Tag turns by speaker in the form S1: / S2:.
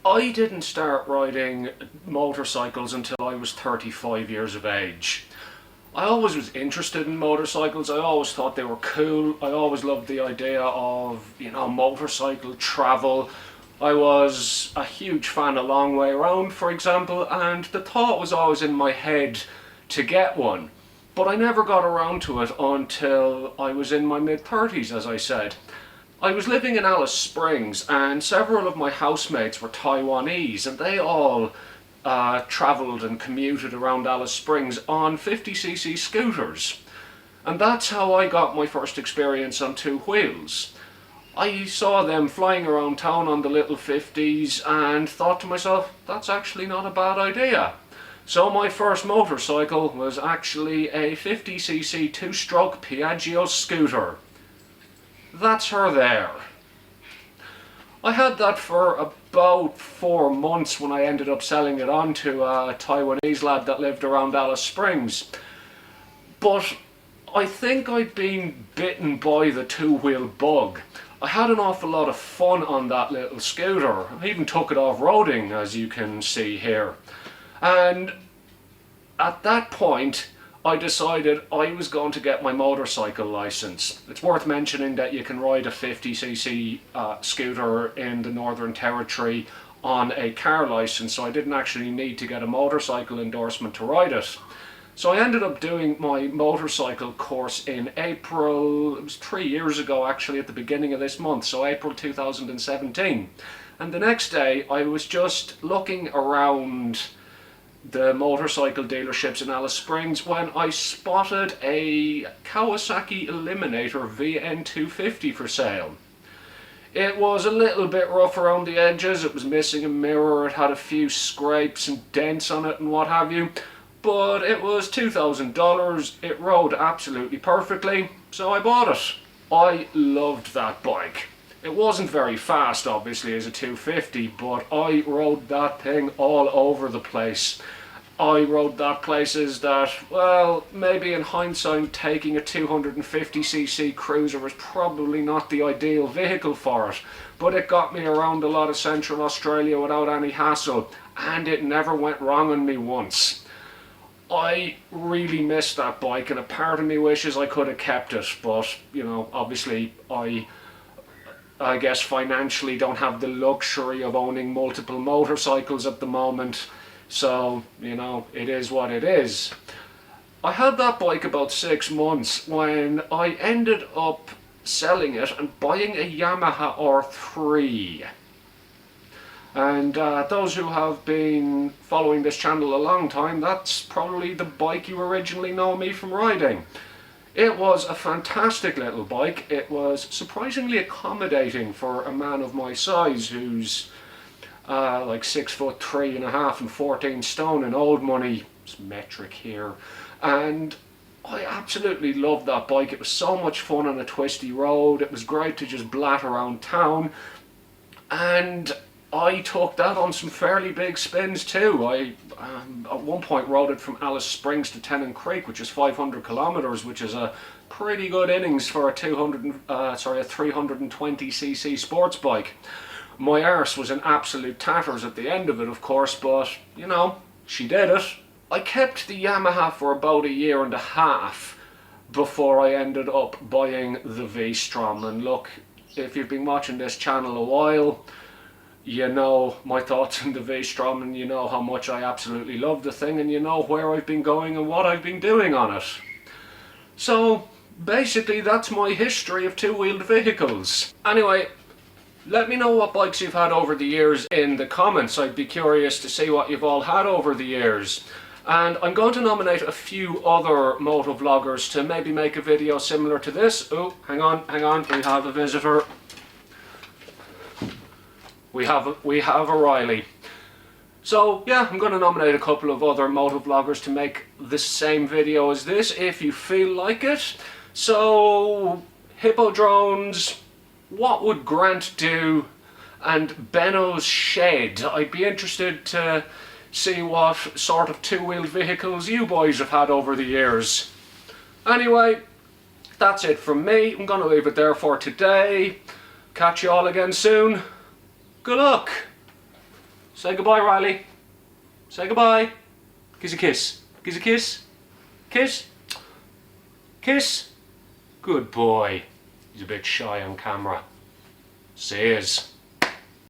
S1: I didn't start riding motorcycles until I was 35 years of age. I always was interested in motorcycles. I always thought they were cool. I always loved the idea of, motorcycle travel. I was a huge fan of Long Way Round, for example, and the thought was always in my head to get one. But I never got around to it until I was in my mid-30s, as I said. I was living in Alice Springs and several of my housemates were Taiwanese, and they all travelled and commuted around Alice Springs on 50cc scooters. And that's how I got my first experience on two wheels. I saw them flying around town on the little 50s and thought to myself, that's actually not a bad idea. So my first motorcycle was actually a 50cc two-stroke Piaggio scooter. That's her there. I had that for about 4 months when I ended up selling it on to a Taiwanese lad that lived around Alice Springs. But I think I'd been bitten by the two-wheel bug. I had an awful lot of fun on that little scooter. I even took it off-roading, as you can see here. And at that point, I decided I was going to get my motorcycle license. It's worth mentioning that you can ride a 50cc scooter in the Northern Territory on a car license, so I didn't actually need to get a motorcycle endorsement to ride it. So I ended up doing my motorcycle course in April, it was 3 years ago actually, at the beginning of this month, so April 2017. And the next day I was just looking around the motorcycle dealerships in Alice Springs when I spotted a Kawasaki Eliminator VN250 for sale. It was a little bit rough around the edges, it was missing a mirror, it had a few scrapes and dents on it and what have you, but it was $2,000, it rode absolutely perfectly, so I bought it. I loved that bike. It wasn't very fast, obviously, as a 250, but I rode that thing all over the place. I rode that places that, well, maybe in hindsight, taking a 250cc cruiser was probably not the ideal vehicle for it, but it got me around a lot of Central Australia without any hassle, and it never went wrong on me once. I really missed that bike, and a part of me wishes I could have kept it, but, obviously I guess financially don't have the luxury of owning multiple motorcycles at the moment, so it is what it is. I had that bike about 6 months when I ended up selling it and buying a Yamaha R3. And those who have been following this channel a long time, that's probably the bike you originally know me from riding. It was a fantastic little bike. It was surprisingly accommodating for a man of my size who's like 6'3.5" and 14 stone in old money. It's metric here. And I absolutely loved that bike. It was so much fun on a twisty road. It was great to just blat around town. And I took that on some fairly big spins too. I at one point rode it from Alice Springs to Tennant Creek, which is 500 kilometers, which is a pretty good innings for a 320cc sports bike. My arse was in absolute tatters at the end of it, of course, but she did it. I kept the Yamaha for about 1.5 years before I ended up buying the V-Strom. And look, if you've been watching this channel a while, you know my thoughts on the V-Strom, and you know how much I absolutely love the thing, and you know where I've been going and what I've been doing on it. So basically that's my history of two-wheeled vehicles. Anyway, let me know what bikes you've had over the years in the comments. I'd be curious to see what you've all had over the years. And I'm going to nominate a few other motovloggers to maybe make a video similar to this. Oh, hang on, we have a visitor. We have a Riley. So yeah, I'm going to nominate a couple of other motovloggers to make the same video as this, if you feel like it. So, Hippodrones, What Would Grant Do, and Benno's Shed. I'd be interested to see what sort of two-wheeled vehicles you boys have had over the years. Anyway, that's it from me. I'm going to leave it there for today. Catch you all again soon. Good luck! Say goodbye, Riley. Say goodbye. Gives a kiss. Gives a kiss. Kiss. Kiss. Good boy. He's a bit shy on camera. Says.